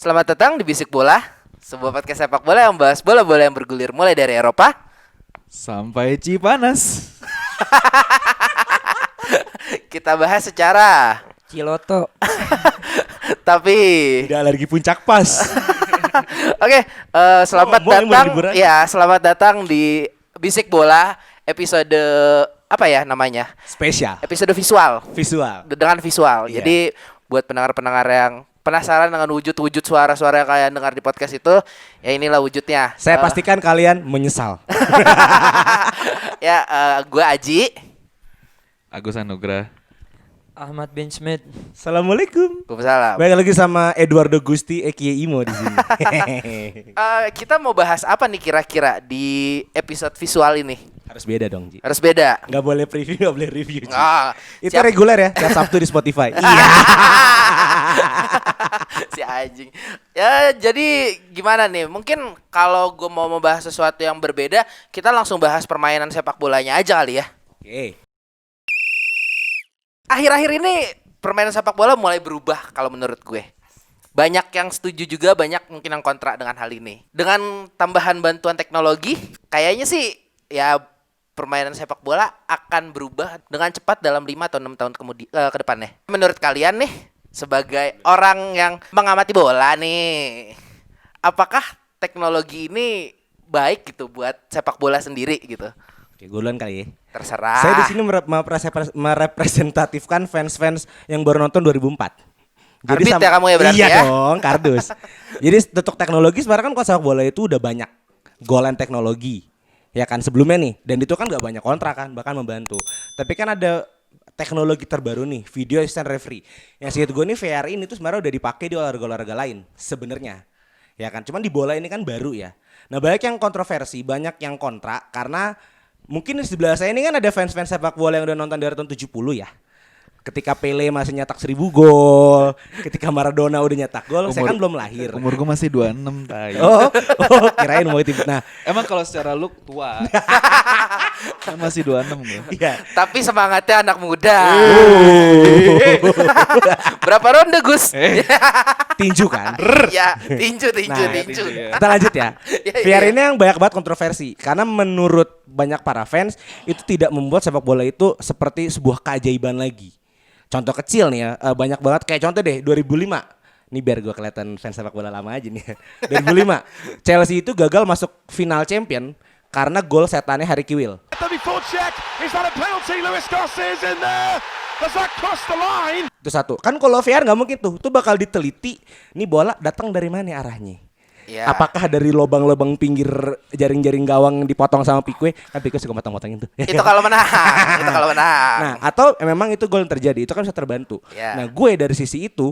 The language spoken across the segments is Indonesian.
Selamat datang di Bisik Bola, sebuah podcast sepak bola yang membahas bola-bola yang bergulir mulai dari Eropa sampai Cipanas. Kita bahas secara Ciloto. tapi Tidak alergi puncak pas. Oke, selamat Ngomong datang liburan. ya, selamat datang di Bisik Bola episode apa ya namanya? Spesial. Episode visual. Visual. Dengan visual. Iya. Jadi buat pendengar-pendengar yang penasaran dengan wujud-wujud suara-suara yang kalian dengar di podcast itu, ya inilah wujudnya. Saya pastikan kalian menyesal. Ya, gue Aji. Agus Anugrah. Ahmad bin Smith. Assalamualaikum. Waalaikumsalam. Baik lagi sama Eduardo Gusti aka Imo di sini. Kita mau bahas apa nih kira-kira di episode visual ini? Harus beda dong, Ji. Harus beda. Gak boleh preview, gak boleh review, Ji. Ah, Itu siap. reguler ya, tiap Sabtu di Spotify. Iya. Si anjing. Ya, jadi gimana nih? Mungkin kalau gue mau membahas sesuatu yang berbeda, kita langsung bahas permainan sepak bolanya aja kali ya. Oke. Akhir-akhir ini permainan sepak bola mulai berubah kalau menurut gue. Banyak yang setuju juga, banyak mungkin yang kontra dengan hal ini. Dengan tambahan bantuan teknologi, kayaknya sih ya permainan sepak bola akan berubah dengan cepat dalam 5 atau 6 tahun ke depannya. Menurut kalian nih, sebagai orang yang mengamati bola nih, apakah teknologi ini baik gitu buat sepak bola sendiri gitu? Oke, gue duluan kali ya. Terserah. Saya di sini merepresentatifkan fans-fans yang baru nonton 2004. Karbit ya kamu ya berarti iya ya? dong, kardus. Jadi untuk teknologi sebenarnya kan kalau sepak bola itu udah banyak golan teknologi. Ya kan sebelumnya nih, dan itu kan gak banyak kontrak kan, bahkan membantu. Tapi kan ada teknologi terbaru nih, video assistant referee. Yang seingat gue nih VAR ini tuh sebenarnya udah dipakai di olahraga-olahraga lain sebenarnya. Ya kan, cuman di bola ini kan baru ya. Nah, banyak yang kontroversi, banyak yang kontra karena mungkin di sebelah saya ini kan ada fans-fans sepak bola yang udah nonton dari tahun 70 ya. Ketika Pele masih nyetak 1000 gol, ketika Maradona udah nyetak gol, saya kan belum lahir. Umur gue masih 26 tai. Oh, kirain mau itu. Nah, Emang kalau secara look tua. Kan masih 26 gue. iya. Tapi semangatnya anak muda. Berapa ronde Gus? Tinju kan. Ya, tinju. ya. Kita lanjut ya. Iya, VR iya. ini yang banyak banget kontroversi karena menurut banyak para fans itu tidak membuat sepak bola itu seperti sebuah keajaiban lagi. Contoh kecil nih ya, banyak banget kayak contoh deh 2005. Ini biar gue kelihatan fans sepak bola lama aja nih. 2005 Chelsea itu gagal masuk final champion karena gol setannya Harry Kewell. Before check, is that a penalty? Luis Garcia's in there. Does that cross the line? Itu satu. Kan kalau VR nggak mungkin tuh. Tuh bakal diteliti. Nih bola datang dari mana arahnya? Ya. Apakah dari lubang-lubang pinggir jaring-jaring gawang dipotong sama Pique? Kan Pique suka potong-potongin tuh. Itu kalau menang. Nah, atau memang itu gol yang terjadi. Itu kan bisa terbantu. Ya. Nah, gue dari sisi itu,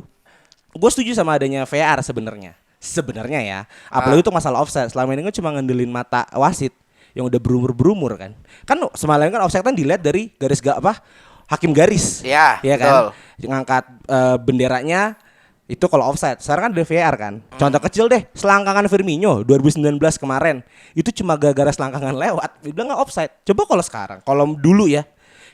gue setuju sama adanya VR sebenarnya. Sebenarnya ya. Apalagi itu masalah offside. Selama ini kan cuma ngandelin mata wasit yang udah berumur kan. Kan semalam kan offside kan dilihat dari garis hakim garis. Ya, kan. Ngangkat benderanya itu kalau offside. Sekarang kan ada VR kan. Contoh kecil deh, selangkangan Firmino 2019 kemarin. Itu cuma gara-gara selangkangan lewat. Dia bilang nggak offside. Coba kalau sekarang, kalau dulu ya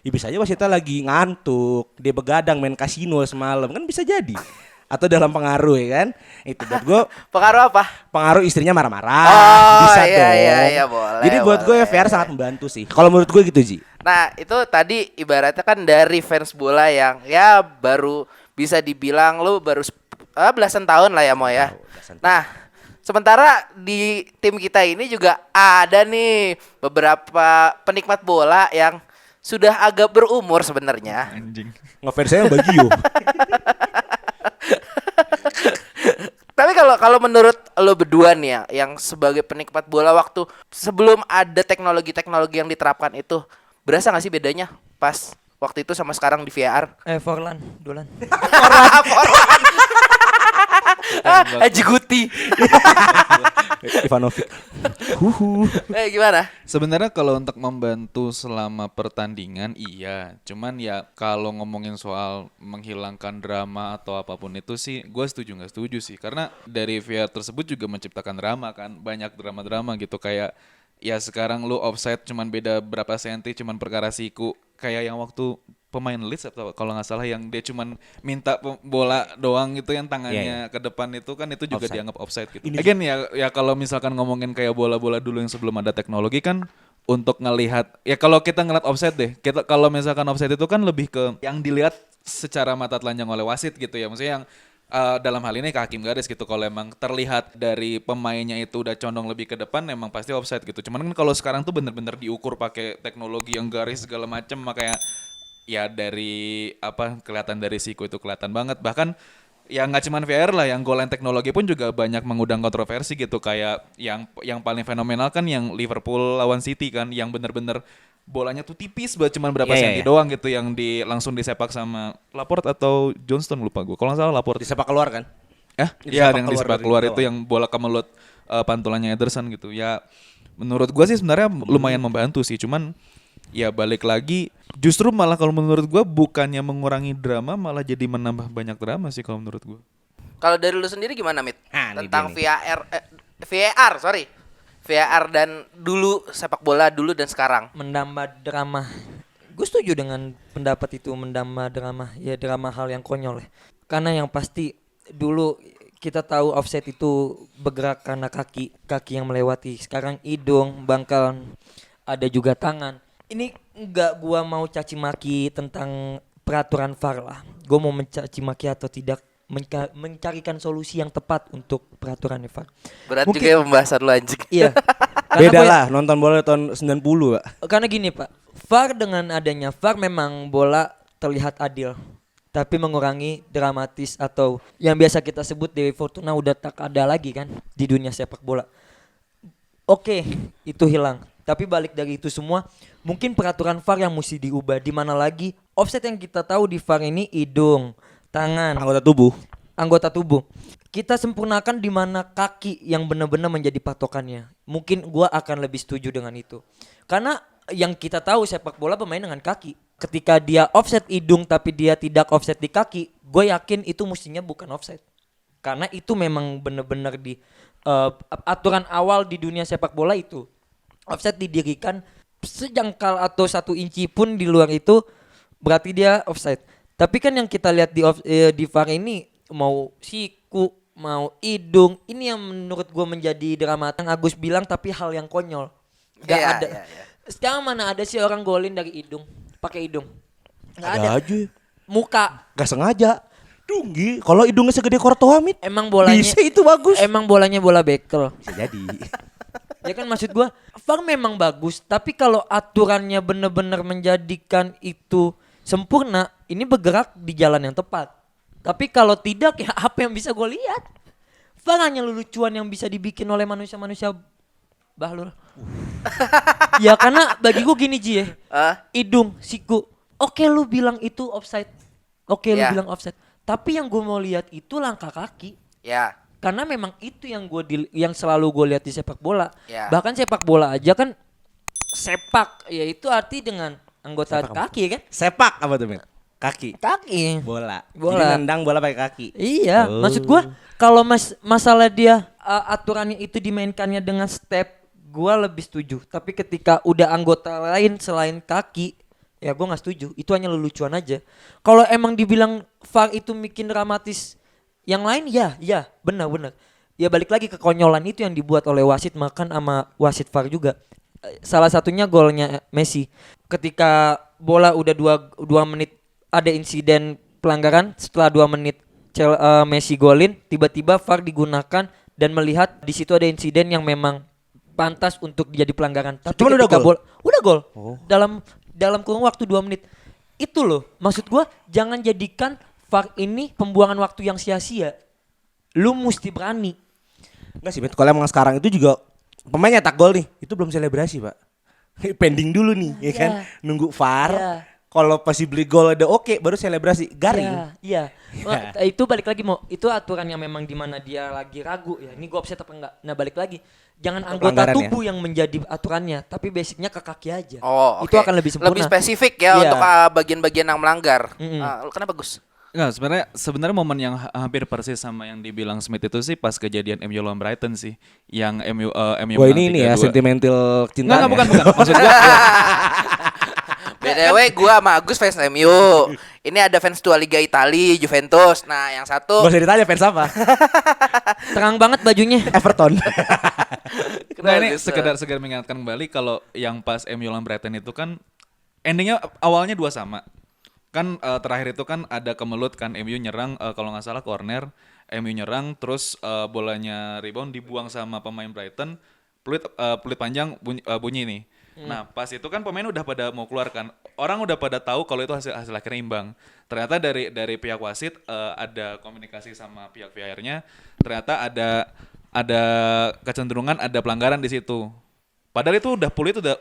bisa aja wasitnya lagi ngantuk, dia begadang main kasino semalam, kan bisa jadi. Atau dalam pengaruh ya kan. Itu buat gue Pengaruh apa? pengaruh istrinya marah-marah. Oh, Bisa iya, dong. iya, boleh, Jadi buat gue boleh. VR sangat membantu sih. Kalau menurut gue gitu, Ji. Nah, itu tadi ibaratnya kan dari fans bola yang ya baru bisa dibilang lu baru belasan tahun lah ya Mo ya. Nah, sementara di tim kita ini juga ada nih beberapa penikmat bola yang sudah agak berumur sebenarnya. Anjing. Ngefans saya yang Bagio. Tapi kalau menurut lo berdua nih ya, yang sebagai penikmat bola waktu sebelum ada teknologi-teknologi yang diterapkan itu, berasa gak sih bedanya pas waktu itu sama sekarang di VR? Forlan, Dolan. Forlan. Haji Guti. Ivanovic. Gimana? Sebenarnya kalau untuk membantu selama pertandingan iya, cuman ya kalau ngomongin soal menghilangkan drama atau apapun itu sih gue setuju nggak setuju sih, karena dari VR tersebut juga menciptakan drama kan, banyak drama-drama gitu, kayak ya sekarang lu offside cuman beda berapa senti, cuman perkara siku, kayak yang waktu pemain Leeds atau kalau nggak salah yang dia cuman minta bola doang gitu yang tangannya ke depan itu kan itu juga Offside. dianggap offside gitu. Again ya kalau misalkan ngomongin kayak bola-bola dulu yang sebelum ada teknologi kan untuk ngelihat ya kalau kita ngeliat offside deh. Kita kalau misalkan offside itu kan lebih ke yang dilihat secara mata telanjang oleh wasit gitu ya. Maksudnya yang dalam hal ini ke hakim garis gitu. Kalau emang terlihat dari pemainnya itu udah condong lebih ke depan, emang pasti offside gitu. Cuman kan kalau sekarang tuh bener-bener diukur pakai teknologi yang garis segala macem, makanya ya dari apa kelihatan dari siku itu kelihatan banget. Bahkan ya nggak cuman VR lah, yang goal line teknologi pun juga banyak mengundang kontroversi gitu. Kayak yang paling fenomenal kan yang Liverpool lawan City kan, yang bener-bener bolanya tuh tipis banget, cuman berapa Iya, senti iya. doang gitu yang langsung disepak sama Laporte atau Johnston lupa gue. Kalau nggak salah Laporte. Di sepak keluar kan? Iya, Disepak yang keluar disepak dari keluar bawah. itu yang bola kemelut pantulannya Ederson gitu. Ya menurut gua sih sebenarnya lumayan membantu sih. Cuman ya balik lagi justru malah kalau menurut gua bukannya mengurangi drama malah jadi menambah banyak drama sih kalau menurut gua. Kalau dari lu sendiri gimana, Mit? Ini Tentang dia VAR, sorry. VAR dan dulu sepak bola dulu dan sekarang. Menambah drama. Gue setuju dengan pendapat itu, menambah drama. Ya drama hal yang konyol ya. Karena yang pasti dulu kita tahu offset itu bergerak karena kaki yang melewati. Sekarang hidung, bangkalan, ada juga tangan. Ini enggak gua mau caci maki tentang peraturan VAR lah. Gua mau mencaci maki atau tidak mencarikan solusi yang tepat untuk peraturan VAR. Berat Mungkin- juga ya pembahasan lu anjing. Iya. Karena Beda gua- lah nonton bola tahun 90, Pak. Karena gini Pak, VAR dengan adanya VAR memang bola terlihat adil, tapi mengurangi dramatis atau yang biasa kita sebut Dewi Fortuna udah tak ada lagi kan di dunia sepak bola. Oke, itu hilang. Tapi balik dari itu semua, mungkin peraturan VAR yang mesti diubah. Di mana lagi offset yang kita tahu di VAR ini hidung, tangan, anggota tubuh. Kita sempurnakan di mana kaki yang benar-benar menjadi patokannya. Mungkin gua akan lebih setuju dengan itu. Karena yang kita tahu sepak bola pemain dengan kaki. Ketika dia offset hidung tapi dia tidak offset di kaki, gue yakin itu mestinya bukan offset. Karena itu memang benar-benar di aturan awal di dunia sepak bola itu. Offset didirikan sejengkal atau 1 inci pun di luar itu berarti dia offside. Tapi kan yang kita lihat di VAR ini mau siku, mau hidung, ini yang menurut gue menjadi drama. Yang Agus bilang tapi hal yang konyol. Gak Iya, ada. iya, iya. Sekarang mana ada sih orang golin dari hidung, pakai hidung? Gak ada. aja. Muka. Gak sengaja. Dunggi, kalau hidungnya segede Courtois, Mit. Emang bolanya Bisa itu bagus. Emang bolanya bola bekel. Bisa jadi. Ya kan maksud gua VAR memang bagus, tapi kalau aturannya benar-benar menjadikan itu sempurna, ini bergerak di jalan yang tepat. Tapi kalau tidak ya apa yang bisa gue lihat? VAR hanya lelucuan yang bisa dibikin oleh manusia-manusia bahlul. Ya karena bagi gue gini Ji ya. Hidung, siku. Oke lu bilang itu offside. Oke lu Ya. bilang offside. Tapi yang gue mau lihat itu langkah kaki. Ya. Karena memang itu yang yang selalu gue lihat di sepak bola. Ya. Bahkan sepak bola aja kan sepak, yaitu arti dengan anggota kaki kan? Sepak apa tuh, Mit? Kaki. Kaki. Bola. Bola. Jadi nendang bola pakai kaki. Iya, Oh. maksud gua kalau masalah dia aturannya itu dimainkannya dengan step, gua lebih setuju. Tapi ketika udah anggota lain selain kaki, ya gua nggak setuju. Itu hanya lelucuan aja. Kalau emang dibilang VAR itu bikin dramatis yang lain, ya benar. Ya balik lagi ke konyolan itu yang dibuat oleh wasit, makan sama wasit VAR juga. Salah satunya golnya Messi. Ketika bola udah 2 menit ada insiden pelanggaran, setelah 2 menit Messi golin, tiba-tiba VAR digunakan dan melihat di situ ada insiden yang memang pantas untuk jadi pelanggaran. Tapi Cuman udah ketika gol? Udah gol. Oh. Dalam kurun waktu 2 menit. Itu loh, maksud gua jangan jadikan VAR ini pembuangan waktu yang sia-sia. Lu mesti berani. Enggak sih, Mit. Kalau emang sekarang itu juga pemain nyetak gol nih, itu belum selebrasi, Pak. Pending dulu nih, ya kan? Nunggu VAR. Ya. Kalau pasti beli gol ada oke, baru selebrasi. Garing. Iya. Wah, itu balik lagi itu aturan yang memang di mana dia lagi ragu ya. Ini gua offset apa enggak? Nah, balik lagi. Jangan anggota Pelanggaran tubuh yang menjadi aturannya, tapi basicnya ke kaki aja. Oh, Itu oke. akan lebih sempurna. Lebih spesifik ya Iya. untuk bagian-bagian yang melanggar. Mm-mm. Kenapa Gus? Enggak, sebenarnya momen yang hampir persis sama yang dibilang Smith itu sih pas kejadian MU lawan Brighton sih. Yang MU Wah, menang ini ya 3-2. sentimental cinta. Enggak, bukan. Maksud gua BTW gua sama Agus fans MU. Ini ada fans dua Liga Italia, Juventus. Nah, yang satu Gak usah ditanya fans apa. Terang banget bajunya. Everton. Nah ini Bagus. sekedar mengingatkan kembali kalau yang pas MU lawan Brighton itu kan endingnya awalnya 2 sama. Kan terakhir itu kan ada kemelut kan MU nyerang kalau nggak salah corner, MU nyerang terus bolanya rebound dibuang sama pemain Brighton, peluit panjang bunyi nih. Nah pas itu kan pemain udah pada mau keluar kan, orang udah pada tahu kalau itu hasil akhirnya imbang. Ternyata dari pihak wasit ada komunikasi sama pihak VAR-nya, ternyata ada kecenderungan ada pelanggaran di situ. Padahal itu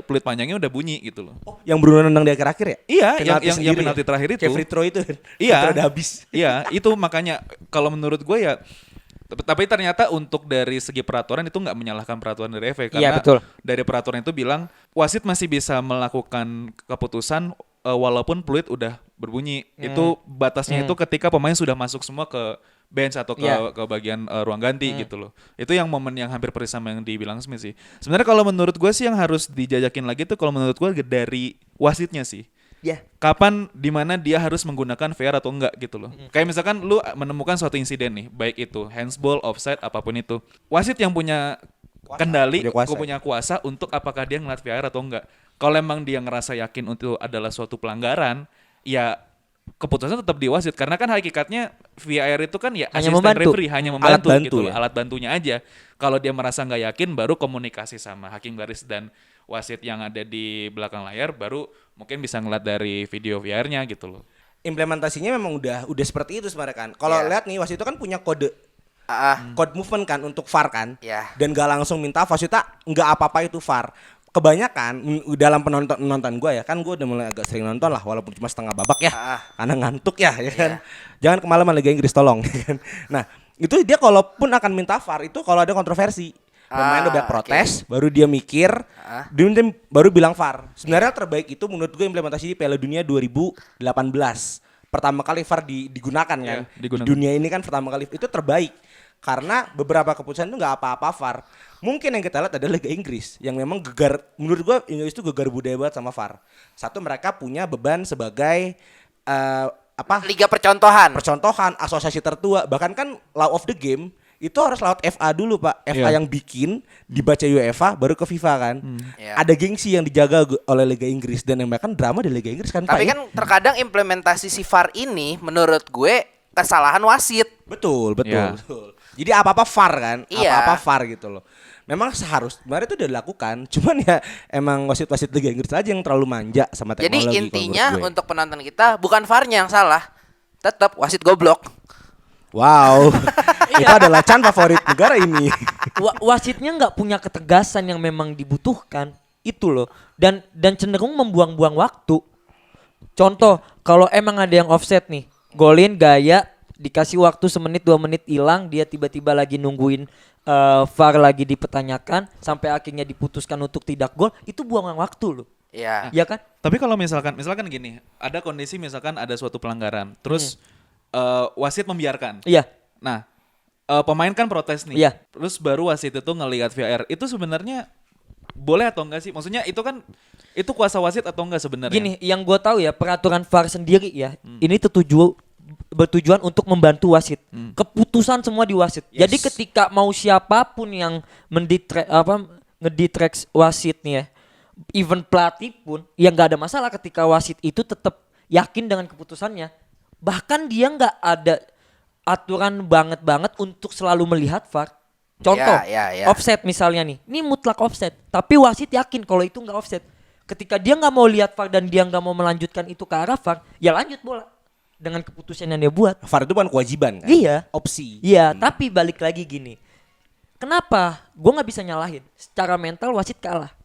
peluit panjangnya udah bunyi gitu loh. Yang Bruno nendang di akhir-akhir ya? Iya, Penalti yang sendiri penalti ya? terakhir itu. Kayak free throw itu. Iya. Itu udah habis. Iya, itu makanya kalau menurut gue ya tapi ternyata untuk dari segi peraturan itu nggak menyalahkan peraturan dari FA Iya, karena betul. dari peraturan itu bilang wasit masih bisa melakukan keputusan walaupun peluit udah berbunyi. Itu batasnya itu ketika pemain sudah masuk semua ke bench atau Iya. ke bagian ruang ganti gitu loh. Itu yang momen yang hampir persis sama yang dibilang Smith sih. Sebenarnya kalau menurut gue sih yang harus dijajakin lagi tuh kalau menurut gue dari wasitnya sih. Ya. Kapan dimana dia harus menggunakan VAR atau enggak gitu loh. Kayak misalkan lu menemukan suatu insiden nih, baik itu handsball, offside, apapun itu. Wasit yang punya kendali, punya kuasa. punya kuasa untuk apakah dia ngeliat VAR atau enggak. Kalau emang dia ngerasa yakin itu adalah suatu pelanggaran, ya keputusan tetap di wasit. Karena kan hakikatnya VAR itu kan ya Hanya asisten membantu. referee, hanya membantu Alat bantu gitu loh, ya. alat bantunya aja. Kalau dia merasa nggak yakin, baru komunikasi sama hakim garis dan wasit yang ada di belakang layar, baru mungkin bisa ngeliat dari video VR-nya gitu loh. Implementasinya memang udah seperti itu sebenarnya kan. Kalau Iya. lihat nih wasit itu kan punya kode Ah, code movement kan untuk VAR kan. Iya. Dan gak langsung minta wasitnya nggak apa-apa itu VAR. Kebanyakan dalam penonton gue ya kan, gue udah mulai agak sering nonton lah walaupun cuma setengah babak ya, karena ngantuk ya kan. Jangan kemalaman Liga Inggris tolong. Ya kan? Nah itu dia kalaupun akan minta VAR itu kalau ada kontroversi, pemain udah protes, baru dia mikir, dia baru bilang VAR. Sebenarnya terbaik itu menurut gue implementasi di Piala Dunia 2018. Pertama kali VAR digunakan kan. Iya, digunakan. Di dunia ini kan pertama kali itu terbaik. Karena beberapa keputusan itu nggak apa-apa VAR. Mungkin yang kita lihat adalah Liga Inggris yang memang gegar, menurut gua Inggris itu gegar budaya banget sama VAR. Satu, mereka punya beban sebagai Liga percontohan. percontohan, asosiasi tertua. Bahkan kan law of the game itu harus lewat FA dulu Pak. FA Iya. yang bikin, dibaca UEFA baru ke FIFA kan. Iya. Ada gengsi yang dijaga oleh Liga Inggris dan yang bahkan drama di Liga Inggris kan Pak. Tapi ya? kan terkadang implementasi si VAR ini menurut gue kesalahan wasit. Betul. Iya. Jadi apa-apa VAR kan, Iya. apa-apa VAR gitu loh. Memang kemarin itu udah dilakukan, cuman ya emang wasit-wasit Liga Inggris aja yang terlalu manja sama Jadi teknologi. intinya kalau menurut gue. untuk penonton kita bukan VAR-nya yang salah. Tetap wasit goblok. Wow, itu adalah Chan favorit negara ini. Wasitnya nggak punya ketegasan yang memang dibutuhkan itu loh, dan cenderung membuang-buang waktu. Contoh, kalau emang ada yang offset nih, golin gaya, dikasih waktu semenit 2 menit hilang, dia tiba-tiba lagi nungguin VAR lagi dipertanyakan sampai akhirnya diputuskan untuk tidak gol, itu buangan waktu loh. Iya. Ya kan? Tapi kalau misalkan gini, ada kondisi misalkan ada suatu pelanggaran, terus wasit membiarkan. Iya. Nah, pemain kan protes nih. Iya. Terus baru wasit itu ngelihat VAR. Itu sebenarnya boleh atau enggak sih? Maksudnya itu kan itu kuasa wasit atau enggak sebenarnya? Gini, yang gue tahu ya, peraturan VAR sendiri ya, ini bertujuan untuk membantu wasit. Keputusan semua di wasit. Yes. Jadi ketika mau siapapun yang ngeditrack wasit nih ya, even pelatih pun, ya nggak ada masalah ketika wasit itu tetap yakin dengan keputusannya. Bahkan dia nggak ada aturan banget untuk selalu melihat VAR. Contoh, Ya. offset misalnya nih, ini mutlak offset, tapi wasit yakin kalau itu nggak offset. Ketika dia nggak mau lihat VAR dan dia nggak mau melanjutkan itu ke arah VAR, ya lanjut bola dengan keputusan yang dia buat. VAR itu bukan kewajiban kan? Iya. Opsi. Iya, tapi balik lagi gini. Kenapa? Gue nggak bisa nyalahin. Secara mental wasit kalah.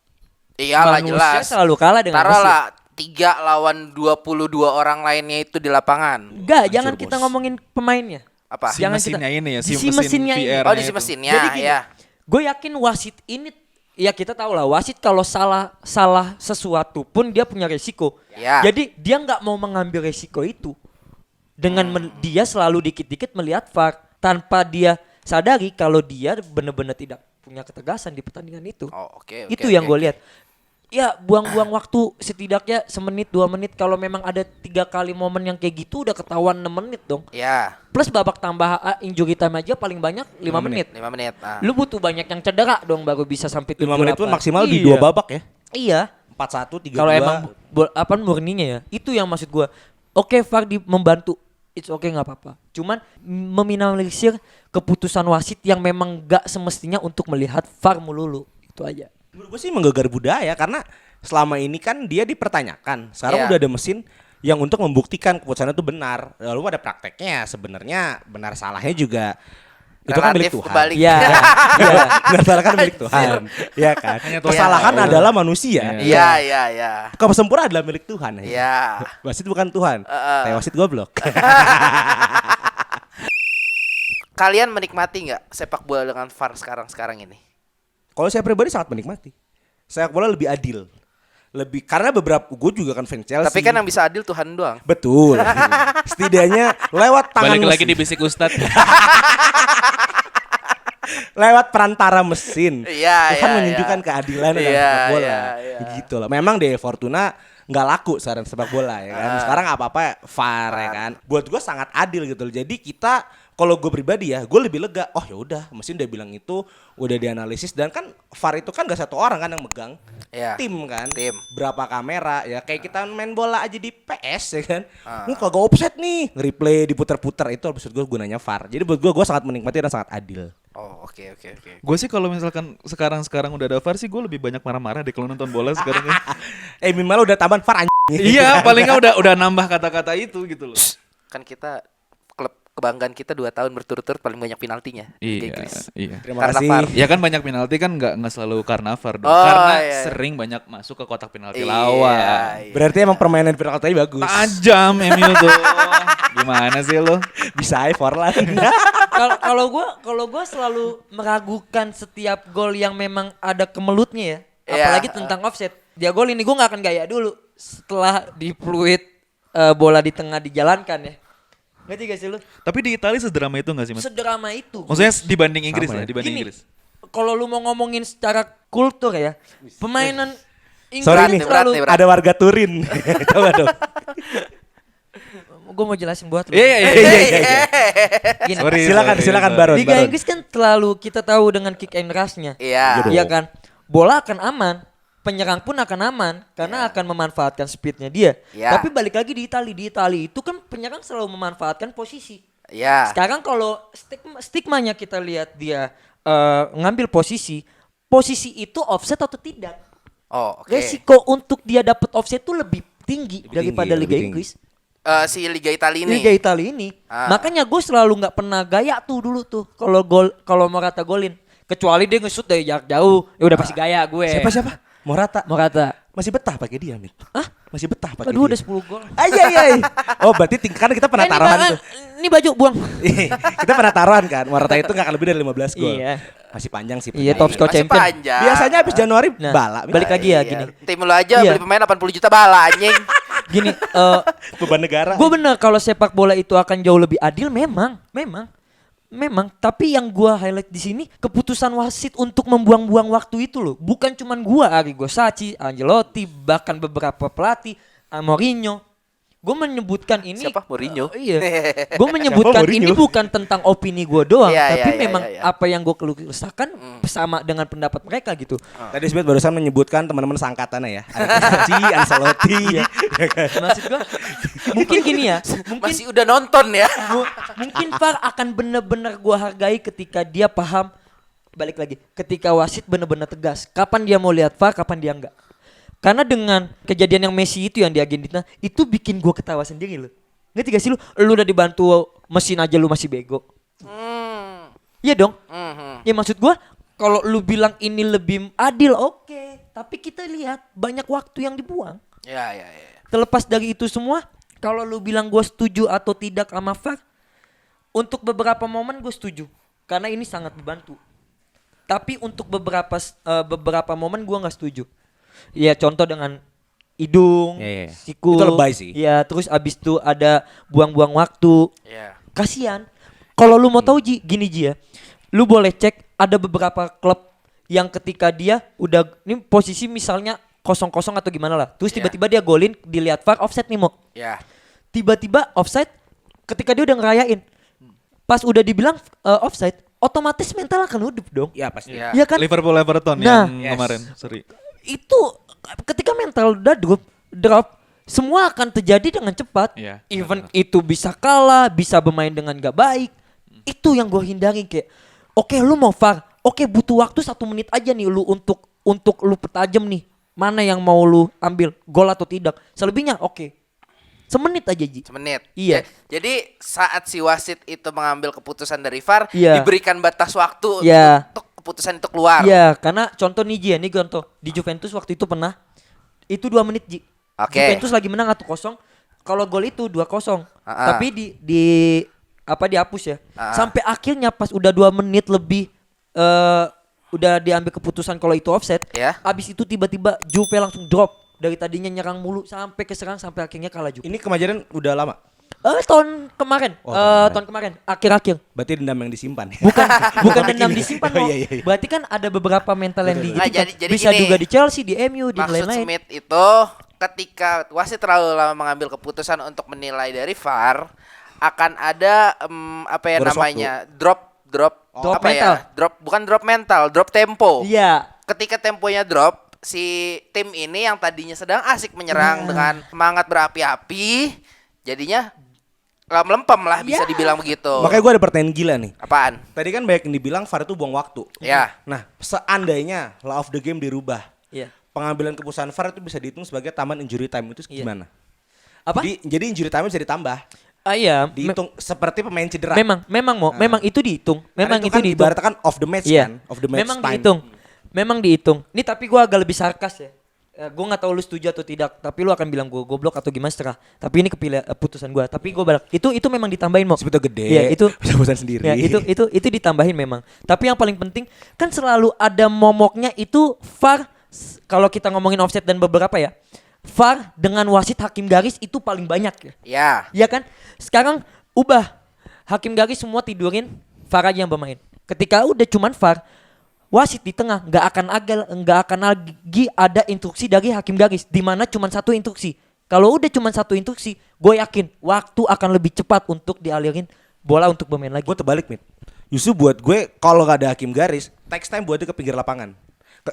Iyalah Manusia jelas. selalu kalah dengan wasit. Taruhlah 3 lawan 22 orang lainnya itu di lapangan. Enggak, jangan kita ngomongin pemainnya. Apa? Si Jangan mesinnya ini ya, si si mesin mesinnya ini. VR-nya Oh, di si itu. mesinnya Jadi gini, ya. gue yakin wasit ini, ya kita tahu lah, wasit kalau salah sesuatu pun dia punya resiko. Ya. Jadi dia nggak mau mengambil resiko itu dengan dia selalu dikit-dikit melihat VAR tanpa dia sadari kalau dia benar-benar tidak punya ketegasan di pertandingan itu. Oh, oke. Itu yang gue lihat. ya buang-buang waktu setidaknya semenit 2 menit. Kalau memang ada 3 kali momen yang kayak gitu udah ketahuan 6 menit dong. Ya, Plus babak tambah injury time aja paling banyak 5 menit. 5 menit. Ah. Lu butuh banyak yang cedera dong baru bisa sampai 5 menit pun 78. maksimal di Iya. 2 babak ya. Iya. 4-1, 3-2. Kalau emang apa murninya ya, itu yang maksud gua. Oke, VAR membantu, it's okay nggak apa-apa. Cuman meminimalisir keputusan wasit yang memang gak semestinya untuk melihat VAR melulu. Itu aja. Menurut gue sih menggegar budaya karena selama ini kan dia dipertanyakan. Sekarang Iya. udah ada mesin yang untuk membuktikan keputusannya itu benar. Lalu ada prakteknya, sebenarnya benar salahnya juga itu kan milik Relatif Tuhan. kebalik. Iya. Iya. Benar salah kan milik Tuhan. Iya kan? Kesalahan Iya. adalah manusia. Iya. Kesempurnaan adalah milik Tuhan. Iya. Wasit bukan Tuhan. Wasit goblok. Kalian menikmati nggak sepak bola dengan VAR sekarang ini? Kalau saya pribadi sangat menikmati. Sepak bola lebih adil. Lebih karena beberapa gue juga kan fans Chelsea. Tapi kan yang bisa adil Tuhan doang. Betul. Setidaknya lewat tangan Balik lagi mesin, di bisik Ustadz. lewat perantara mesin. Iya, Tuhan iya, menunjukkan iya. keadilan dalam Iya, sepak bola. iya. Gitu loh. Memang De Fortuna nggak laku sekarang sepak bola ya kan. Sekarang apa-apa VAR ya kan. Buat gue sangat adil gitu loh. Jadi kita kalau gue pribadi ya, gue lebih lega. Oh ya udah, mesin udah bilang itu, udah dianalisis dan kan VAR itu kan gak satu orang kan yang megang, Iya. tim kan, Tim. berapa kamera ya kayak kita main bola aja di PS ya kan, lu kagak offset nih, nge-replay diputer-puter itu maksud gue gunanya VAR. Jadi buat gue sangat menikmati dan sangat adil. Oh, oke. Gue sih kalau misalkan sekarang udah ada VAR sih gue lebih banyak marah-marah deh kalau nonton bola sekarang. Minimal udah tambahan VAR anjing. Iya, paling nggak udah nambah kata-kata itu gitu loh. Kan kita klub kebanggaan kita 2 tahun berturut-turut paling banyak penaltinya. Liga Iya, Inggris. iya. Terima Karena kasih. VAR. Ya kan banyak penalti kan nggak selalu karena VAR dong. Oh, Karena iya. sering banyak masuk ke kotak penalti Iya, lawan. iya. Berarti emang permainan penalti tadi bagus. Tajam MU tuh. Gimana sih lo? Bisa aja Forlan. Kalau gua selalu meragukan setiap gol yang memang ada kemelutnya ya. Iya. Apalagi tentang offset. Dia gol ini gua nggak akan gaya dulu setelah di fluid bola di tengah dijalankan ya. Ngerti gak sih lu? Tapi di Italia sederama itu nggak sih mas? Sedrama itu. Maksudnya dibanding Inggris Sama lah, ya. dibanding Gini, Inggris. kalau lu mau ngomongin secara kultur ya, permainan Inggris Sorry nih, berat selalu. nih, ada warga Turin. Coba dong. Gue mau jelasin buat lu. Iya. Gini, Sorry, Silakan sorry. Baron. Liga Baron. Inggris kan terlalu kita tahu dengan kick and rush-nya. Iya. Gitu. Iya kan? Bola akan aman, penyerang pun akan aman karena akan memanfaatkan speednya dia. Iya. Tapi balik lagi di Italia itu kan penyerang selalu memanfaatkan posisi. Iya. Sekarang kalau stigmanya kita lihat dia ngambil posisi itu offset atau tidak. Oh, oke. Resiko untuk dia dapat offset itu lebih tinggi daripada tinggi, Liga lebih Inggris. Si Liga Italia ini. Liga Italia ini. Ah. Makanya gue selalu nggak pernah gaya tuh dulu tuh kalau Morata golin. Kecuali dia nge-shoot dari jarak jauh, ya udah pasti gaya gue. Siapa? Morata. Morata. Masih betah pakai dia, Mit. Hah? Masih betah pakai Aduh dia. udah 10 gol. Iya. Oh, berarti kan kita pernah taruhan tuh. Ini baju buang. Kita pernah taruhan kan. Morata itu enggak akan lebih dari 15 gol. Iya. Masih panjang sih. Iya, pertandingan. top score Masih champion. panjang. Biasanya habis Januari Nah, bala. Mit. balik lagi ya Iya. gini. Tim lu aja Iya. beli pemain 80 juta bala anjing. Gini, Beban negara. gue bener kalau sepak bola itu akan jauh lebih adil memang. Tapi yang gua highlight di sini keputusan wasit untuk membuang-buang waktu itu loh. Bukan cuman gua, Arrigo Sacchi, Ancelotti, bahkan beberapa pelatih, Mourinho. Gue menyebutkan ini Siapa? Mourinho? Iya. Gue menyebutkan Siapa ini Mourinho? bukan tentang opini gue doang, Iya, tapi iya, memang iya. apa yang gue keluh kesahkan sama dengan pendapat mereka gitu. Tadi Smith barusan menyebutkan teman-teman seangkatannya ya. Ada Sachi, Ancelotti. Maksud gue mungkin gini ya, mungkin Masih udah nonton ya. mungkin VAR akan bener-bener gue hargai ketika dia paham, balik lagi, ketika wasit bener-bener tegas kapan dia mau lihat VAR, kapan dia enggak. Karena dengan kejadian yang Messi itu yang di Argentina itu bikin gue ketawa sendiri loh. Ngerti gak sih lu udah dibantu mesin aja lu masih bego. Iya dong. Ya maksud gue kalau lu bilang ini lebih adil oke, tapi kita lihat banyak waktu yang dibuang. Ya. Terlepas dari itu semua, kalau lu bilang gue setuju atau tidak sama VAR, untuk beberapa momen gue setuju karena ini sangat membantu. Tapi untuk beberapa momen gue nggak setuju. Ya contoh dengan hidung, Iya. siku. Itu lebay sih. Ya terus abis itu ada buang-buang waktu. Iya. Kasian. Kalau lu mau tahu gini Ji ya, lu boleh cek ada beberapa klub yang ketika dia udah ini posisi misalnya kosong-kosong atau gimana lah. Terus Iya. tiba-tiba dia golin, dilihat VAR offside nih, Mo. Ya. Tiba-tiba offside ketika dia udah ngerayain. Pas udah dibilang offside, otomatis mental akan hidup dong. Ya pasti. Iya. Iya kan? Liverpool Everton Nah. yang Yes. kemarin, sorry. Itu ketika mental udah drop, semua akan terjadi dengan cepat. Iya, Even itu bisa kalah, bisa bermain dengan gak baik. Itu yang gue hindari kayak, oke lu mau VAR, oke butuh waktu 1 menit aja nih lu untuk lu petajam nih. Mana yang mau lu ambil, gol atau tidak. Selebihnya oke. Semenit aja Ji. Semenit. Iya. Jadi saat si wasit itu mengambil keputusan dari VAR, Iya. diberikan batas waktu Iya. untuk keputusan itu keluar. Iya, karena contoh nih Ji, ini contoh di Juventus waktu itu pernah itu 2 menit Ji. Oke. Juventus lagi menang 1-0. Kalau gol itu 2-0. Ah. Tapi di apa dihapus ya. Ah. Sampai akhirnya pas udah 2 menit lebih udah diambil keputusan kalau itu offset. Ya. Abis itu tiba-tiba Juve langsung drop. Dari tadinya nyerang mulu sampai keserang sampai akhirnya kalah Juve. Ini kemarin udah lama. Tahun kemarin, Oh, tahun tahun kemarin, akhir-akhir. Berarti dendam yang disimpan. Bukan dendam disimpan Oh, Mo. iya, iya. Berarti kan ada beberapa mental yang Nah, digigitkan. jadi Bisa gini. juga di Chelsea, di MU, di Maksud lain-lain. Smith itu ketika wasit terlalu lama mengambil keputusan untuk menilai dari VAR, akan ada apa ya Boros namanya? Drop Drop apa mental. ya? Bukan drop mental, drop tempo. Iya. Ketika temponya drop, si tim ini yang tadinya sedang asik menyerang dengan semangat berapi-api, jadinya melempem lah bisa Ya. dibilang begitu. Makanya gue ada pertanyaan gila nih. Apaan? Tadi kan banyak yang dibilang VAR itu buang waktu. Ya. Nah, seandainya law of the game dirubah, Iya. pengambilan keputusan VAR itu bisa dihitung sebagai taman injury time itu Iya. gimana? Apa? Jadi injury time bisa ditambah, Iya. dihitung seperti pemain cedera. Memang itu dihitung. Memang Karena itu kan dihitung. ibaratnya kan off the match Iya. kan, off the match Memang time. dihitung. Memang dihitung. Ini tapi gua agak lebih sarkas ya. Gue nggak tahu lu setuju atau tidak, tapi lu akan bilang gue goblok atau gimana seterah. Tapi ini kepilih putusan gue. Tapi gue balik. Itu memang ditambahin Mo. Sebetulnya gede. Iya, itu bisa keputusan sendiri. Ya, itu ditambahin memang. Tapi yang paling penting kan selalu ada momoknya itu VAR. Kalau kita ngomongin offset dan beberapa ya, VAR dengan wasit hakim garis itu paling banyak ya. Ya. Ya kan? Sekarang ubah. Hakim garis semua tidurin, VAR aja yang bermain. Ketika udah cuman VAR, wasit di tengah nggak akan lagi ada instruksi dari hakim garis di mana cuma satu instruksi. Kalau udah cuma satu instruksi, gue yakin waktu akan lebih cepat untuk dialirin bola untuk bermain lagi. Gue terbalik, Mit. Justru buat gue kalau gak ada hakim garis, text time buat dia ke pinggir lapangan.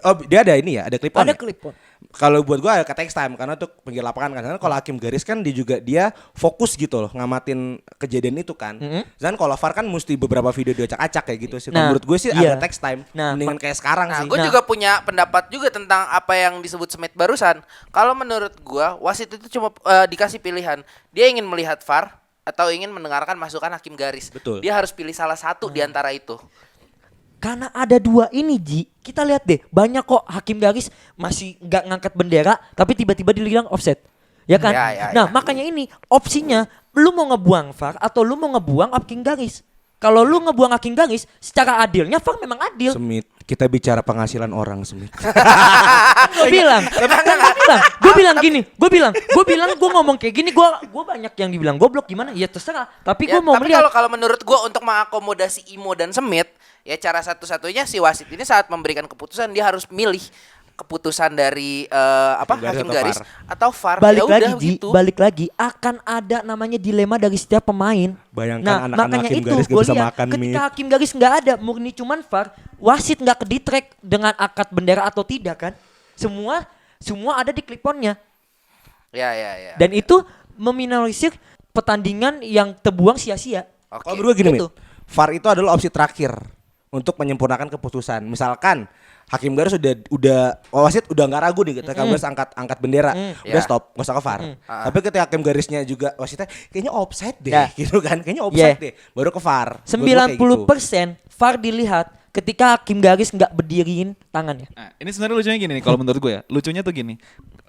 Oh, dia ada ini ya, ada clip on. Ada ya? clip on. Kalau buat gue ada ke text time karena tuh pinggir lapangan kan. Karena kalau hakim garis kan dia fokus gitu loh ngamatin kejadian itu kan. Dan kalau VAR kan mesti beberapa video diacak-acak kayak gitu sih. Kalau Nah, menurut gue sih iya. ada text time. Nah, Mendingan kayak sekarang Nah, sih. gue juga punya pendapat juga tentang apa yang disebut Smith barusan. Kalau menurut gue, wasit itu cuma dikasih pilihan. Dia ingin melihat VAR atau ingin mendengarkan masukan hakim garis. Betul. Dia harus pilih salah satu di antara itu. Karena ada dua ini Ji, kita lihat deh banyak kok hakim garis masih nggak ngangkat bendera tapi tiba-tiba dibilang offset, ya kan? Ya, Nah ya. makanya ini opsinya, lu mau ngebuang VAR atau lu mau ngebuang hakim garis. Kalau lu ngebuang hakim garis, secara adilnya VAR memang adil. Semit, kita bicara penghasilan orang, Semit. Gue bilang gini, gue ngomong kayak gini, gue banyak yang dibilang goblok gimana, ya terserah. Tapi Ya, gue mau tapi melihat. kalau menurut gue untuk mengakomodasi Imo dan Smith, ya cara satu-satunya si wasit ini saat memberikan keputusan dia harus milih keputusan dari hakim garis atau VAR. Balik Ya lagi udah Ji, gitu. balik lagi akan ada namanya dilema dari setiap pemain. Bayangkan anak-anak makanya hakim itu garis gak gua bisa lihat, makan, ketika Mit. hakim garis nggak ada, murni cuman VAR, wasit nggak keditrack dengan akad bendera atau tidak kan? Semua ada di clip-onnya. Ya. Dan itu meminimalisir pertandingan yang terbuang sia-sia. Oke. Kalau berdua gini, Gitu. Mit. VAR itu adalah opsi terakhir untuk menyempurnakan keputusan. Misalkan hakim garis udah wasit udah nggak ragu nih ketika garis angkat bendera, udah Ya. stop, nggak usah ke VAR. Tapi ketika hakim garisnya juga wasitnya kayaknya offside deh, Ya. gitu kan? Kayaknya offside Yeah. deh, baru ke VAR. Buat gua kayak 90% gitu. VAR dilihat ketika hakim garis nggak berdiriin tangannya. Nah, ini sebenarnya lucunya gini nih kalau menurut gue ya. Lucunya tuh gini.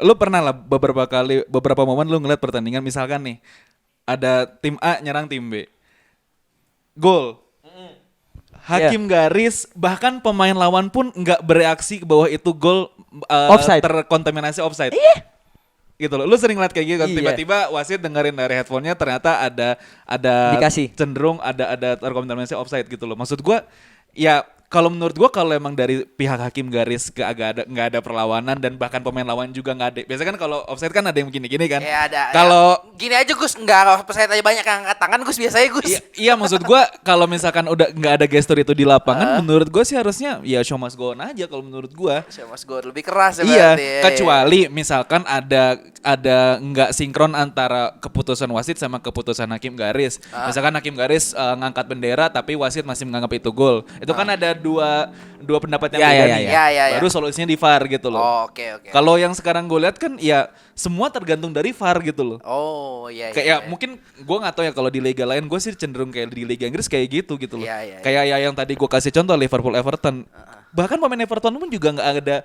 Lu pernah lah beberapa momen lu ngeliat pertandingan misalkan nih ada tim A nyerang tim B. Gol. Hakim garis bahkan pemain lawan pun nggak bereaksi ke bahwa itu gol Offside. terkontaminasi offside. Gitu loh. Lu sering lihat kayak gitu kan. Iya. Tiba-tiba wasit dengerin dari headphone-nya ternyata ada Dikasih. cenderung ada terkontaminasi offside gitu loh. Maksud gua ya kalau menurut gua kalau emang dari pihak hakim garis nggak ada perlawanan dan bahkan pemain lawan juga nggak ada. Biasanya kan kalau offside kan ada yang begini-gini kan. Ya ada. Kalau gini aja Gus, enggak saya tanya banyak yang angkat tangan Gus biasanya Gus. iya maksud gua kalau misalkan udah nggak ada gestur itu di lapangan, menurut gua sih harusnya ya show must go on aja kalau menurut gua. Saya Mas Gor lebih keras ya Iya, berarti. kecuali misalkan ada nggak sinkron antara keputusan wasit sama keputusan hakim garis. Misalkan hakim garis ngangkat bendera tapi wasit masih menganggap itu gol. Itu kan ada dua pendapat yang Ya, beda ya, nih. ya, ya. Baru solusinya di VAR gitu loh. Oh, oke. Kalau yang sekarang gue lihat kan ya semua tergantung dari VAR gitu loh. Oh, iya. Kayak mungkin gue nggak tahu ya kalau di liga lain gue sih cenderung kayak di Liga Inggris kayak gitu loh. Iya. Kayak ya yang tadi gue kasih contoh Liverpool Everton. Bahkan pemain Everton pun juga nggak ada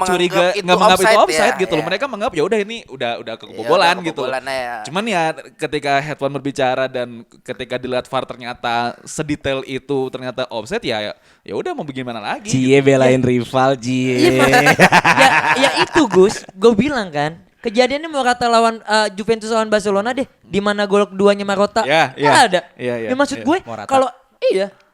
curiga, nggak menganggap itu offside ya, gitu loh. ya. Mereka menganggap ya udah ini udah kebobolan gitu loh. Ya. Cuman ya ketika headphone berbicara dan ketika dilihat VAR ternyata sedetail itu ternyata offside ya udah mau bagaimana lagi. Cie belain rival Cie. Ya itu Gus, gue bilang kan. Kejadiannya mau kata lawan Juventus lawan Barcelona deh, di mana gol keduanya Marota. Ya, Kan ya. ada. Ya, Ya maksud gue Morata. kalau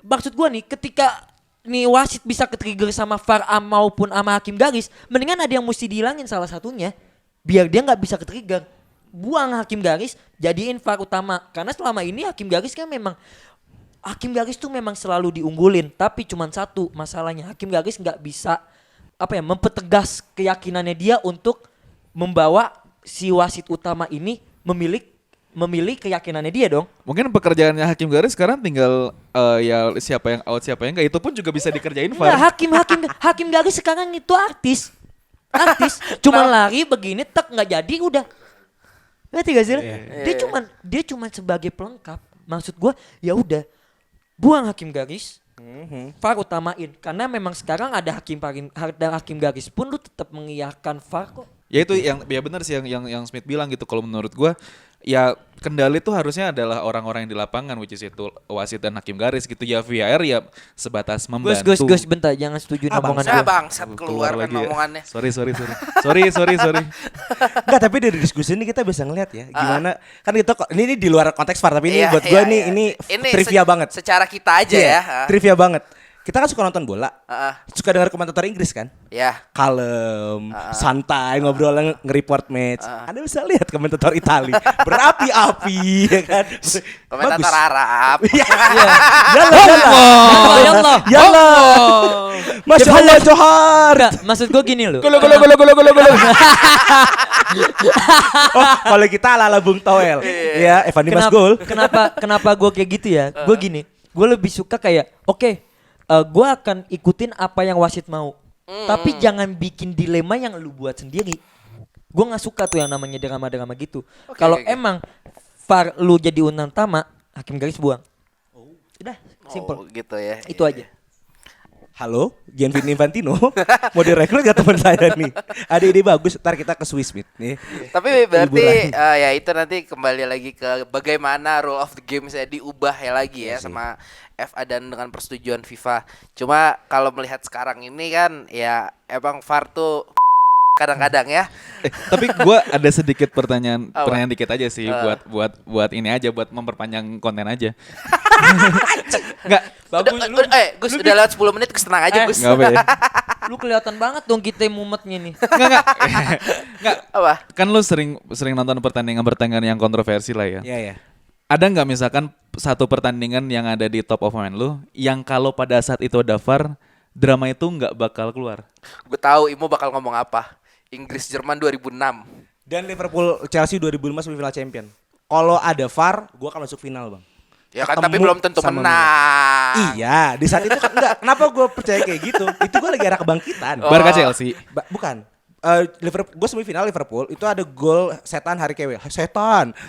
maksud gue nih ketika nih wasit bisa ke-trigger sama VAR maupun sama hakim garis, mendingan ada yang mesti dihilangin salah satunya biar dia nggak bisa ke-trigger. Buang hakim garis, jadiin VAR utama. Karena selama ini hakim garis tuh memang selalu diunggulin, tapi cuman satu masalahnya, hakim garis nggak bisa mempertegas keyakinannya dia untuk membawa si wasit utama ini memilih keyakinannya dia dong. Mungkin pekerjaannya hakim garis sekarang tinggal ya siapa yang out siapa yang enggak itu pun juga bisa dikerjain Enggak, VAR. hakim garis sekarang itu artis. Cuman lari begini tek nggak jadi udah. Ngerti gak sih? Dia cuman sebagai pelengkap. Maksud gua ya udah buang hakim garis. VAR utamain karena memang sekarang ada hakim garis pun lu tetap mengiyakan VAR kok. Ya itu yang ya benar sih yang Smith bilang gitu kalau menurut gua ya kendali itu harusnya adalah orang-orang yang di lapangan which is itu wasit dan hakim garis gitu ya VAR ya sebatas membantu. Gus bentar jangan setuju omongan Saya gue. bangsat keluar kan lagi ya. omongannya. Sorry. Enggak, tapi dari diskusi ini kita bisa ngeliat ya gimana kan itu ini di luar konteks VAR tapi ini Iya, buat gue iya. ini trivia banget. Secara kita aja Iya, ya. trivia banget. Kita kan suka nonton bola, Heeh. suka dengar komentator Inggris kan, Ya. kalem, santai, ngobrol nge-report match. Anda bisa lihat komentator Itali berapi-api, ya kan? Komentator Bagus. Arab. Iya. Yalah. Masya Allah Johar. Enggak, maksud gue gini loh. Oh, kalau kita ala Bung Toel, ya Evan Dimas gol. Kenapa gue kayak gitu ya? Gue gini, gue lebih suka kayak gue akan ikutin apa yang wasit mau. Tapi jangan bikin dilema yang lu buat sendiri. Gue nggak suka tuh yang namanya drama-drama gitu. Kalau emang VAR lu jadi undang utama, hakim garis buang. Udah, simple. Oh, gitu ya. Itu aja. Halo, Gianvini Infantino, mau direkrut gak teman saya nih? Ada ide bagus, ntar kita ke Swiss Meet nih. Tapi berarti Liburan. ya itu nanti kembali lagi ke bagaimana rule of the game saya diubah ya lagi ya sama FA dan dengan persetujuan FIFA. Cuma kalau melihat sekarang ini kan ya emang VAR tuh kadang-kadang ya. Tapi gue ada sedikit pertanyaan Apa? dikit aja sih buat ini aja buat memperpanjang konten aja. Enggak, Gus udah lewat 10 menit, Gus tenang aja Gus. enggak apa ya? Lu kelihatan banget dong kita mumetnya nih. Enggak. Apa? Kan lu sering nonton pertandingan yang kontroversi lah ya. Iya ya. Ada nggak misalkan satu pertandingan yang ada di top of mind lu yang kalau pada saat itu ada VAR drama itu nggak bakal keluar? Gue tahu Imo bakal ngomong apa. Inggris Jerman 2006. Dan Liverpool Chelsea 2005 semifinal champion. Kalau ada VAR, gua akan masuk final, Bang. Ya kan Ketemu tapi belum tentu sama menang. Iya, di saat itu kan enggak. Kenapa gue percaya kayak gitu? Itu gue lagi era kebangkitan. Barca Chelsea. Bukan. Liverpool, gue semifinal Liverpool itu ada gol setan Harry Kewell.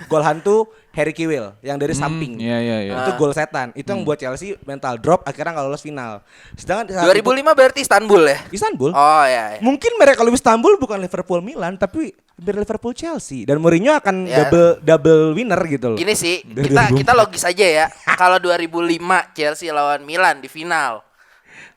Gol hantu Harry Kewell yang dari samping. Iya. Itu gol setan. Itu yang buat Chelsea mental drop akhirnya nggak lolos final. Sedangkan 2005 berarti Istanbul ya? Istanbul. Oh ya. Mungkin mereka lebih Istanbul bukan Liverpool Milan tapi biar Liverpool Chelsea dan Mourinho akan Ya. double winner gitu loh. Gini sih, Dari kita logis aja ya. Kalau 2005 Chelsea lawan Milan di final.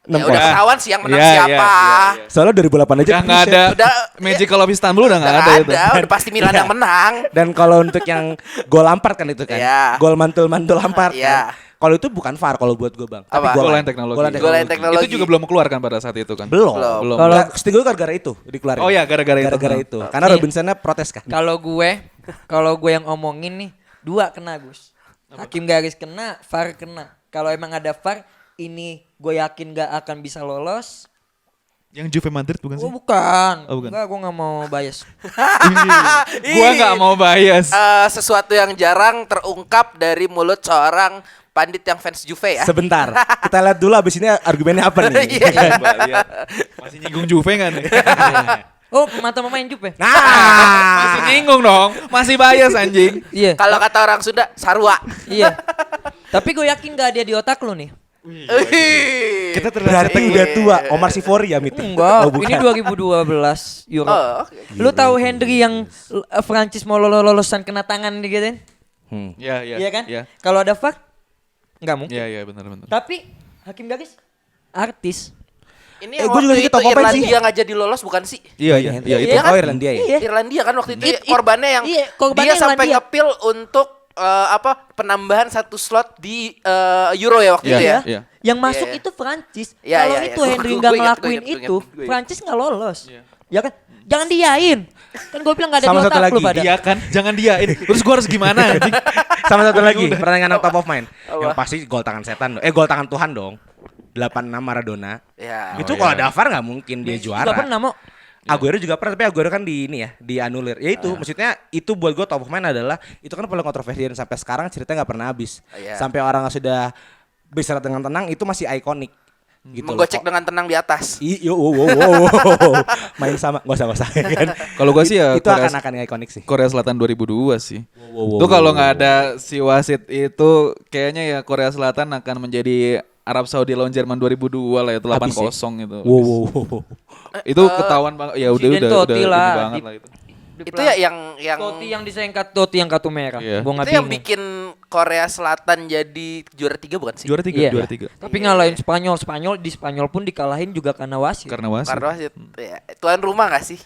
Ya 6 udah poin. ketahuan sih yang menang Iya, siapa. iya. Soalnya 2008 aja Nggak ada Udah Magical of Istanbul udah nggak ada itu. Udah pasti Milan yang menang. Dan kalau untuk yang gol Lampard kan itu kan. Iya. Gol mantul-mantul Lampard Iya. kan. Kalau itu bukan VAR kalau buat gue bang. Tapi Apa? goal Goal line line teknologi. Goal line Goal line teknologi. Itu juga belum keluar kan pada saat itu kan? Belum. Belum. Belum. Kalau- Setuju gue gara-gara itu dikeluarin. Oh ya, gara-gara itu. Gara-gara itu. Karena Nih. Robinsonnya protes kan. Kalau gue yang omongin nih, 2 kena Gus. Hakim garis kena, VAR kena. Kalau emang ada VAR, ini gue yakin gak akan bisa lolos. Yang Juve Madrid bukan sih? Oh bukan. Oh, bukan. Enggak, gue gak mau bias. Gua nggak mau bias. Sesuatu yang jarang terungkap dari mulut seorang pandit yang fans Juve ya. Sebentar. Kita lihat dulu abis ini argumennya apa nih. Iya. Coba lihat. Masih nyinggung Juve nggak nih? Oh, mata pemain Juve. Nah. Masih nyinggung dong. Masih bias anjing. Iya. Kalau kata orang Sunda, sarwa. Iya. Tapi gue yakin gak ada di otak lu nih. Kita Berarti udah tua. Omar Sivori ya Mit. Enggak, Oh, bukan. ini 2012 Euro. Oh, oke. Lu tahu Hendry yang Prancis mau lolosan kena tangan digituin? Ya, ya. Iya kan? Ya. Kalau ada VAR enggak mungkin. Ya, ya, benar-benar. Tapi hakim garis artis. Ini Eh, yang gua juga waktu sedikit itu top pemain sih. Irlandia nggak jadi lolos bukan sih? Iya, iya, iya itu. Iya kan? Oh Irlandia ya. Iya. Irlandia kan waktu itu It- korbannya yang iya, korbannya dia sampai Irlandia. ngepil untuk penambahan 1 slot di Euro ya waktu Iya, itu ya. iya. Yang masuk Iya. itu Prancis. Iya, Kalau iya, itu iya. Hendry Gua nggak ingat, ngelakuin gua ingat, itu, gua ingat. Prancis nggak lolos. Ya kan? Jangan diain. Kan gue bilang nggak ada Sama di satu otak lu lagi, pada. Iya kan? Jangan diain. Terus gua harus gimana anjing? Sama satu lagi pertandingan yang top of mind. Apa? Yang pasti gol tangan setan. Gol tangan Tuhan dong. 86 Maradona. Ya. Itu Oh, kalau iya. ada VAR nggak mungkin dia juara. Gak pernah mau. Aguero juga pernah, tapi Aguero kan di ini ya, dianulir. Ya itu, maksudnya itu buat gue top of mind adalah itu kan paling kontroversial dan sampai sekarang ceritanya nggak pernah habis. Iya. Sampai orang sudah beristirahat dengan tenang itu masih ikonik. Gitu loh. Menggocek dengan tenang di atas. Main sama, gak usah kan. Kalau gua sih ya itu akan ikonik sih. Korea Selatan 2002 sih. Wow, Tuh kalau nggak ada si wasit itu kayaknya ya Korea Selatan akan menjadi Arab Saudi lawan Jerman 2002 lah itu Habis ya? 8-0 itu. Wow. Itu ketahuan banget. Ya udah Presiden udah Totti ini lah, banget di- lah itu. Itu ya yang Totti yang disengkat Totti yang kartu merah. Iya. Gua nggak itu yang bingung. bikin Korea Selatan jadi juara 3 bukan sih? Juara 3, Iya. juara 3. Tapi ngalahin Spanyol di Spanyol pun dikalahin juga karena wasit. Karena wasit. Karena wasit. Ya, tuan rumah gak sih?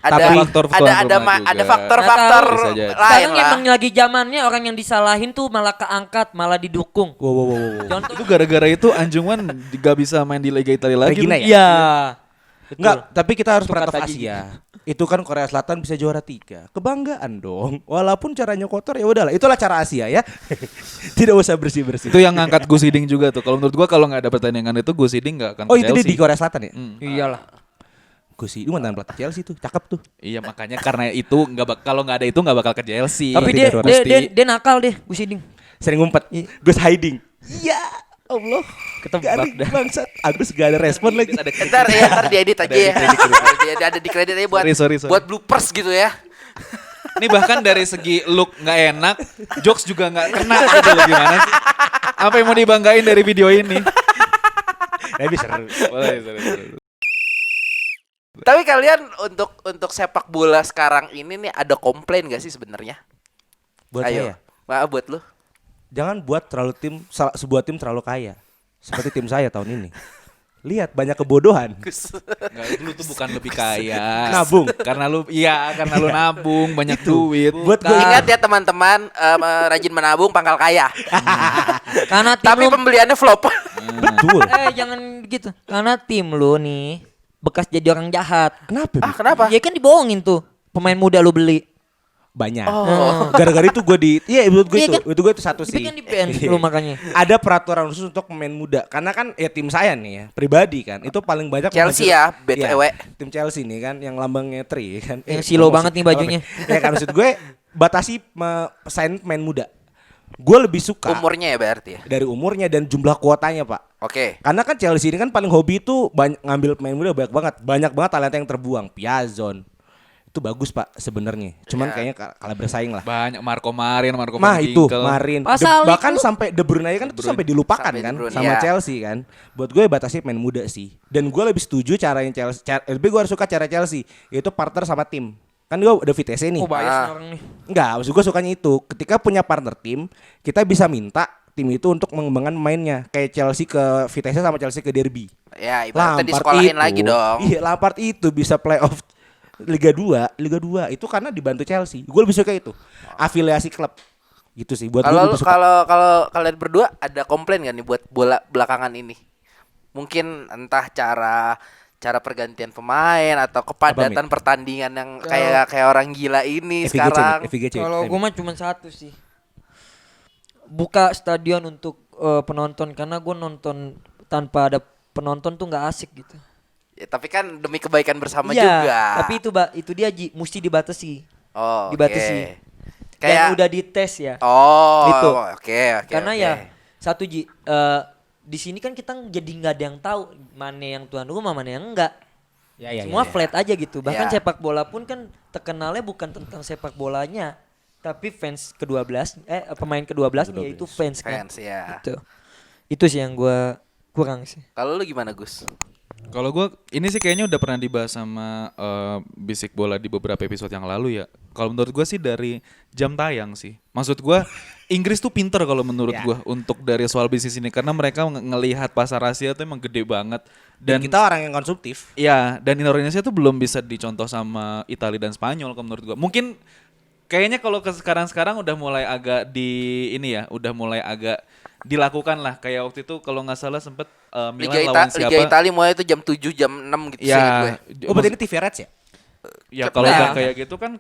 Tapi faktor tuan rumah juga. ada faktor-faktor Bisa jadi. lain Sekarang lah. emang lagi zamannya orang yang disalahin tuh malah keangkat, malah didukung. Wow. Contoh Itu gara-gara itu Anjungan gak bisa main di Liga Italia lagi. Regina tuh. ya? Iya. Enggak, tapi kita harus Itu pernah kata Asia. Itu kan Korea Selatan bisa juara 3. Kebanggaan dong. Walaupun caranya kotor ya udahlah. Itulah cara Asia ya. Tidak usah bersih-bersih. Itu yang ngangkat Gus Hiding juga tuh. Kalau menurut gua kalau nggak ada pertandingan itu Gus Hiding nggak akan Oh, ke itu dia Chelsea. di Korea Selatan ya? Iyalah. Gue sih, itu mantan pelatih Chelsea tuh, cakep tuh. Iya makanya karena itu kalau nggak ada itu nggak bakal ke Chelsea. Tapi Berarti dia darurat. dia, Pasti. dia dia nakal deh, Gus Hiding. Sering ngumpet, Gus hiding. Iya, Allah. Ketebak Garing dah. bangsat. Agus gak ada respon lagi. Ntar diedit aja ya. Dia ada di kredit aja buat Sorry. buat bloopers gitu ya. Ini bahkan dari segi look nggak enak, jokes juga nggak kena gitu loh, gimana sih? Apa yang mau dibanggain dari video ini? Tapi seru. Boleh, sorry. Tapi kalian untuk sepak bola sekarang ini nih ada komplain gak sih sebenarnya? Buat Ayo. saya, Maaf buat lu. jangan buat sebuah tim terlalu kaya. Seperti tim saya tahun ini. Lihat banyak kebodohan. Nggak, lu tuh bukan lebih kaya. Nabung. Karena lu lu nabung banyak duit. Buat gue Ingat ya teman-teman, rajin menabung pangkal kaya. Karena tim Tapi lu pembeliannya flop. betul. jangan gitu. Karena tim lu nih bekas jadi orang jahat. Kenapa? Bi? Kenapa? Ya kan dibohongin tuh. Pemain muda lu beli. Banyak. Oh. Gara-gara itu gue menurut gue Iya itu. kan? Itu gue itu satu Tapi sih. kan di ban lu makanya. Ada peraturan khusus untuk pemain muda. Karena kan ya tim saya nih ya, pribadi kan, itu paling banyak Chelsea ya, BTW. Iya, tim Chelsea nih kan yang lambangnya tri kan. Yang silo promosi. banget nih bajunya. Ya kan maksud gue batasi sign pemain muda. Gue lebih suka Umurnya ya berarti ya. dari umurnya dan jumlah kuotanya, Pak. Oke. Karena kan Chelsea ini kan paling hobi itu ngambil pemain muda banyak banget. Banyak banget talenta yang terbuang. Piazon. Itu bagus, Pak, sebenarnya. Cuman kayaknya kalah bersaing lah. Banyak Marco Marin Mah itu Ginkel. Marin. Pasal Bahkan itu- sampai De Bruyne kan itu sampai dilupakan Sampai De kan Bruyne, sama iya. Chelsea kan. Buat gue batasi pemain muda sih. Dan gue lebih setuju caranya Chelsea. Lebih gue harus suka cara Chelsea yaitu partner sama tim. Kan gue udah VTC nih. Oh bias Ah. nih orang nih. Enggak, maksud gue sukanya itu. Ketika punya partner tim, kita bisa minta tim itu untuk mengembangkan mainnya. Kayak Chelsea ke Vitesse sama Chelsea ke Derby. Ya ibaratnya disekolahin lagi dong. Iya, Lampard itu bisa playoff Liga 2 itu karena dibantu Chelsea. Gue lebih suka itu. Afiliasi klub. Gitu sih buat Kalau gue. kalau kalian berdua ada komplain gak nih buat bola belakangan ini? Mungkin entah cara pergantian pemain atau kepadatan pertandingan yang kayak orang gila ini sekarang. Kalau gue mah cuma satu sih. Buka stadion untuk penonton, karena gue nonton tanpa ada penonton tuh nggak asik gitu. Ya, tapi kan demi kebaikan bersama Iya, juga. tapi itu dia Ji, mesti dibatasi. Oh, Dibatasi. oke. Dan udah dites ya. Oh, Gitu. oke. Karena oke. ya satu Ji, di sini kan kita jadi nggak ada yang tahu mana yang tuan rumah, mana yang enggak. Semua flat aja gitu. Bahkan Ya. sepak bola pun kan terkenalnya bukan tentang sepak bolanya, tapi fans ke-12 pemain ke-12 yaitu fans kan. Fans ya. Itu sih yang gua kurang sih. Kalau lu gimana, Gus? Kalau gue ini sih kayaknya udah pernah dibahas sama Bisik Bola di beberapa episode yang lalu ya. Kalau menurut gue sih dari jam tayang sih. Maksud gue Inggris tuh pinter kalau menurut gue untuk dari soal bisnis ini, karena mereka ngelihat pasar Asia tuh emang gede banget. Dan kita orang yang konsumtif. Iya, dan Indonesia tuh belum bisa dicontoh sama Italia dan Spanyol kalau menurut gue. Mungkin kayaknya kalau sekarang udah mulai agak udah mulai agak dilakukan lah. Kayak waktu itu kalau nggak salah sempet Milan lawan siapa? Liga Italia mulai itu jam 7 jam 6 gitu sih gue. Ya, Berarti ini TV Reds ya? ya kalau udah kayak gitu kan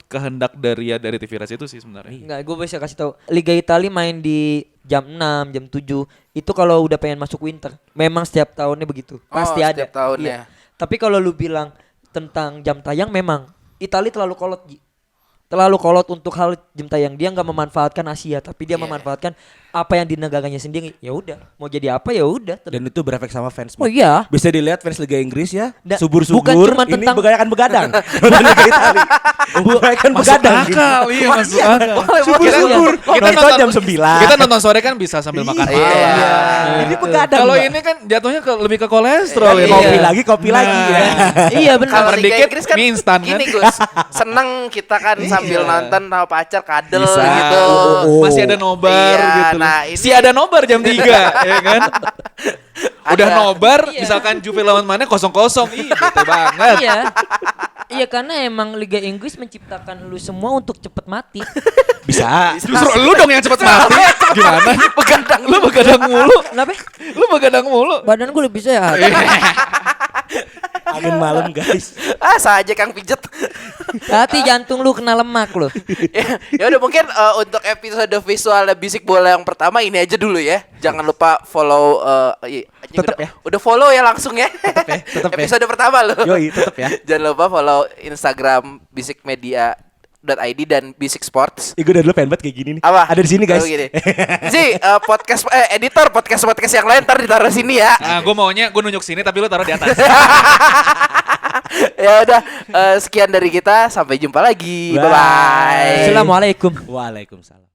kehendak dari TV Reds itu sih sebenarnya. Enggak, gue bisa kasih tahu. Liga Italia main di jam 6, jam 7. Itu kalau udah pengen masuk winter. Memang setiap tahunnya begitu. Pasti ada. Setiap tahunnya. Iya. Tapi kalau lu bilang tentang jam tayang, memang Italia terlalu kolot, Ji. Terlalu kolot untuk hal jam tayang. Dia nggak memanfaatkan Asia, tapi dia memanfaatkan apa yang di negaranya sendiri. Ya udah, mau jadi apa ya udah. Dan itu berefek sama fans. Oh iya. Bisa dilihat fans Liga Inggris ya, Da- subur-subur. bukan cuma ini tentang- begadang. Nonton Liga Italia. Begadang begadang. Iya masuk akal. Subur-subur. Kita Nonton jam 9. Kita nonton sore kan bisa sambil makan malam. Iya. Ini begadang. Kalau Mbak. ini kan jatuhnya lebih ke kolesterol ya. Kopi lagi ya. Iya benar. Kalau Sabar Liga dikit, Inggris kan mie instan kan? gini Gus, seneng kita kan sambil nonton sama pacar kadel Bisa. gitu. Masih ada nobar Iya, gitu. nah ini- Si ada nobar jam 3 ya kan. Udah Ada. nobar, Iya. misalkan Juve lawan mana 0-0. Ih, bete banget. Iya. Iya, karena emang Liga Inggris menciptakan lu semua untuk cepet mati. Bisa. Justru lu dong yang cepet mati. Gimana? Begadang. Lu begadang mulu. Kenapa? Lu begadang mulu. Badan gue lebih sehat. Angin malam guys. Saja Kang pijet. Hati jantung lu kena lemak lu. Ya udah mungkin untuk episode visual Bisik Bola yang pertama ini aja dulu ya. Jangan lupa follow Tetep ya. Udah follow ya langsung ya. tetep ya. Episode pertama loh. Yoi, tetep ya. Jangan lupa follow Instagram bisikmedia.id dan Bisik Sports. Gue udah dulu pengen banget kayak gini nih. Apa? Ada di sini guys. Oh, gini. Podcast editor podcast yang lain ntar ditaruh sini ya. Nah, gue maunya gue nunjuk sini tapi lu taruh di atas. Ya udah sekian dari kita, sampai jumpa lagi. Bye bye. Assalamualaikum. Waalaikumsalam.